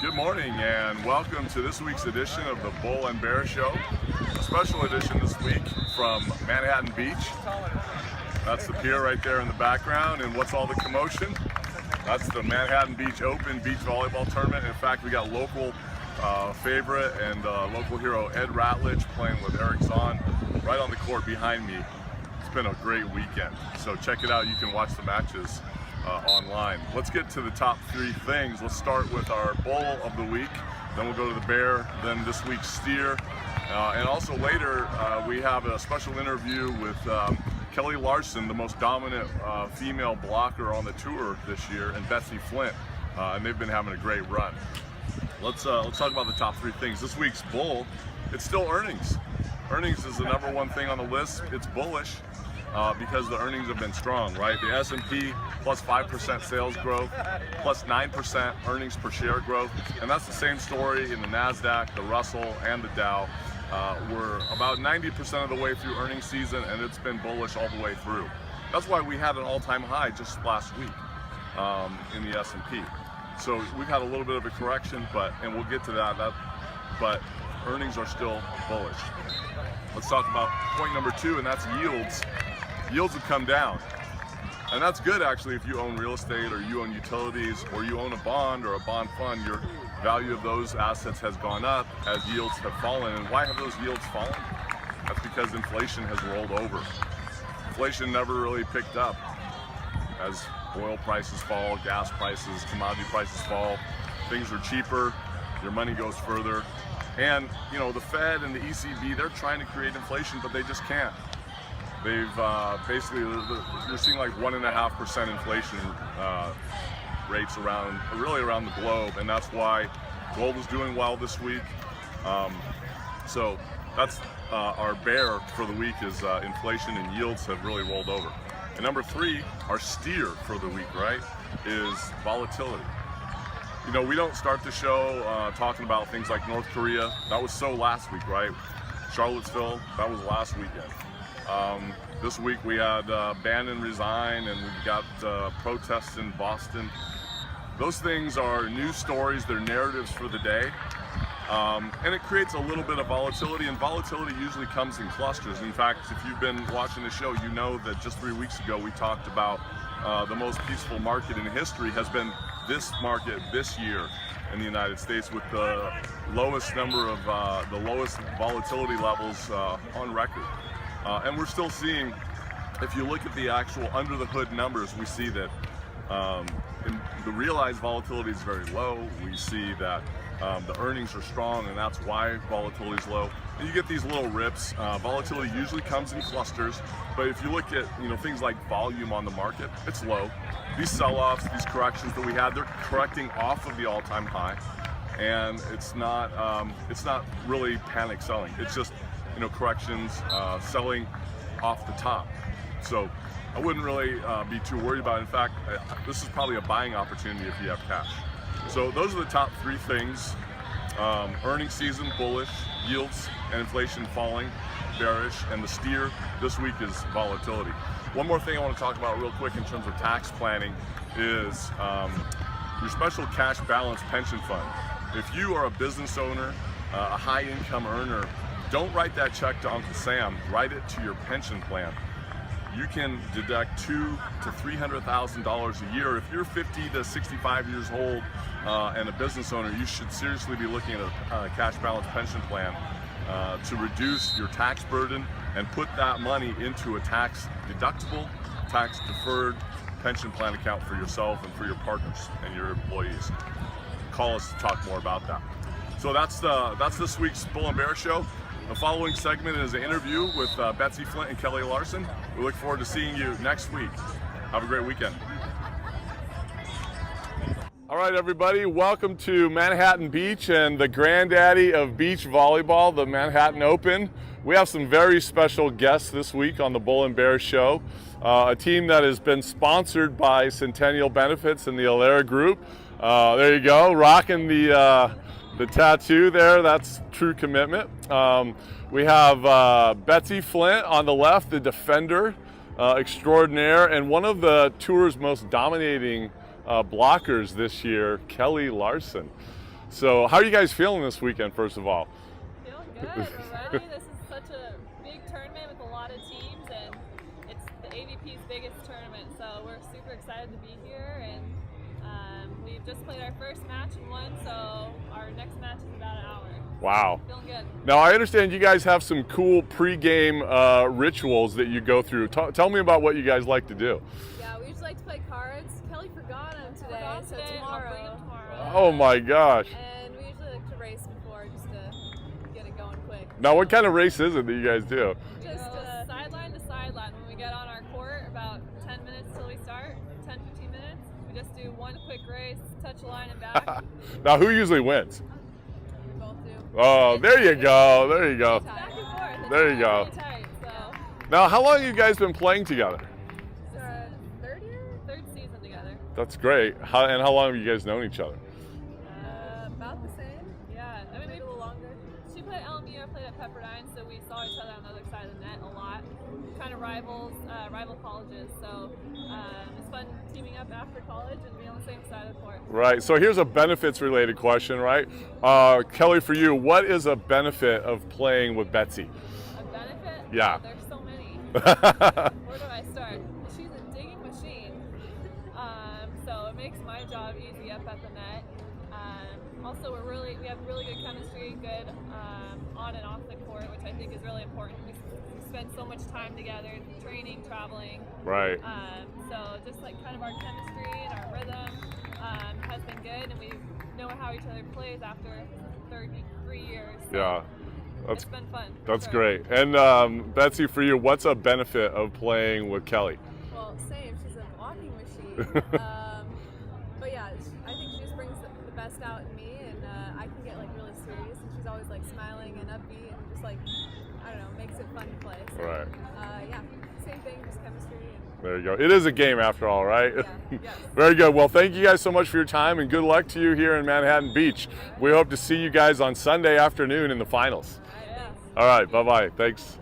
Good morning and welcome to this week's edition of the Bull and Bear Show. A special edition this week from Manhattan Beach. That's the pier right there in the background, and what's all the commotion? That's the Manhattan Beach Open beach volleyball tournament. In fact, we got local favorite and local hero Ed Ratledge playing with Eric Zahn right on the court behind me. It's been a great weekend, so check it out. You can watch the matches online. Let's get to the top three things. Let's start with our bull of the week, then we'll go to the bear, then this week's steer, and also later we have a special interview with Kelley Larsen, the most dominant female blocker on the tour this year, and Betsi Flint, and they've been having a great run. Let's talk about the top three things. This week's bull, it's still earnings. Earnings is the number one thing on the list. It's bullish. Because the earnings have been strong, right? The S&P plus 5% sales growth, plus 9% earnings per share growth, and that's the same story in the NASDAQ, the Russell, and the Dow. We're about 90% of the way through earnings season, and it's been bullish all the way through. That's why we had an all-time high just last week in the S&P. So we've had a little bit of a correction, and we'll get to that, but earnings are still bullish. Let's talk about point number two, and that's yields. Yields have come down, and that's good actually if you own real estate or you own utilities or you own a bond or a bond fund. Your value of those assets has gone up as yields have fallen. And why have those yields fallen? That's because inflation has rolled over. Inflation never really picked up. As oil prices fall, gas prices, commodity prices fall, things are cheaper, your money goes further. And you know, the Fed and the ECB, they're trying to create inflation, but they just can't. They've basically, you're seeing like 1.5% inflation rates really around the globe, and that's why gold is doing well this week. So that's our bear for the week is inflation and yields have really rolled over. And number three, our steer for the week, right, is volatility. You know, we don't start the show talking about things like North Korea. That was so last week, right? Charlottesville, that was last weekend. This week we had Bannon resign, and we've got protests in Boston. Those things are news stories, they're narratives for the day, and it creates a little bit of volatility, and volatility usually comes in clusters. In fact, if you've been watching the show, you know that just 3 weeks ago we talked about the most peaceful market in history has been this market this year in the United States, with the lowest number of the lowest volatility levels on record. And we're still seeing, if you look at the actual under the hood numbers, we see that the realized volatility is very low. We see that the earnings are strong, and that's why volatility is low. And you get these little rips. Volatility usually comes in clusters, but if you look at things like volume on the market, it's low. These sell-offs, these corrections that we had, they're correcting off of the all-time high, and it's not really panic selling. It's just corrections, selling off the top. So I wouldn't really be too worried about it. In fact, this is probably a buying opportunity if you have cash. So those are the top three things. Earnings season, bullish, yields and inflation falling, bearish, and the steer this week is volatility. One more thing I want to talk about real quick in terms of tax planning is your special cash balance pension fund. If you are a business owner, a high income earner, don't write that check to Uncle Sam, write it to your pension plan. You can deduct $200,000 to $300,000 a year. If you're 50 to 65 years old and a business owner, you should seriously be looking at a cash balance pension plan to reduce your tax burden and put that money into a tax deductible, tax deferred pension plan account for yourself and for your partners and your employees. Call us to talk more about that. So that's this week's Bull and Bear Show. The following segment is an interview with Betsi Flint and Kelley Larsen. We look forward to seeing you next week. Have a great weekend. All right, everybody, welcome to Manhattan Beach and the granddaddy of beach volleyball, the Manhattan Open. We have some very special guests this week on the Bull and Bear Show. A team that has been sponsored by Centennial Benefits and the Alera Group. There you go, rocking the tattoo there. That's true commitment. We have Betsi Flint on the left, the defender extraordinaire, and one of the tour's most dominating blockers this year, Kelley Larsen. So how are you guys feeling this weekend, first of all? Feeling good. We're ready. This is such a big tournament with a lot of teams, and it's the AVP's biggest tournament, so we're super excited to be here. And we've just played our first match and won, so our next match is about an hour. Wow. Feeling good. Now, I understand you guys have some cool pre-game rituals that you go through. Tell me about what you guys like to do. Yeah, we usually like to play cards. Kelly forgot them today, so I'll bring them tomorrow. Oh my gosh. And we usually like to race before just to get it going quick. Now, what kind of race is it that you guys do? Just sideline to sideline. When we get on our court, about 10 minutes till we start, 10, 15 minutes, we just do one quick race, touch a line and back. Now, who usually wins? We both do. Oh, there you go. There you go. It's back and forth. It's There you go. really tight, so. Now, how long have you guys been playing together? This is our third year? Third season together. That's great. And how long have you guys known each other? About the same. Yeah, I mean, Maybe a little longer. she played at LMU, I played at Pepperdine, so we saw each other on the other side of the net a lot. Kind of rivals, rival colleges, so it's fun teaming up after college and being on the same side of the court. Right. So here's a benefits-related question, right? Kelly, for you, what is a benefit of playing with Betsi? A benefit? Yeah. Oh, there's so many. Where do I start? She's a digging machine, so it makes my job easy up at the net. Also, we have really good chemistry, good on and off the court, which I think is really important. We spend so much time together, training, traveling. Right. So just like kind of our chemistry and our rhythm has been good, and we know how each other plays after 33 years. So Yeah. it's been fun. That's Sure. great. And Betsi, for you, what's a benefit of playing with Kelly? Well, same. She's a walking machine. But yeah, I think she just brings the best out in me, and I can get like really serious, and she's always like smiling and upbeat, and just like, I don't know, makes it fun to play. So, Right. Yeah, same thing, just chemistry. There you go. It is a game after all, right? Yeah. Yes. Very good. Well, thank you guys so much for your time, and good luck to you here in Manhattan Beach. We hope to see you guys on Sunday afternoon in the finals. Yeah. All right. Bye-bye. Thanks.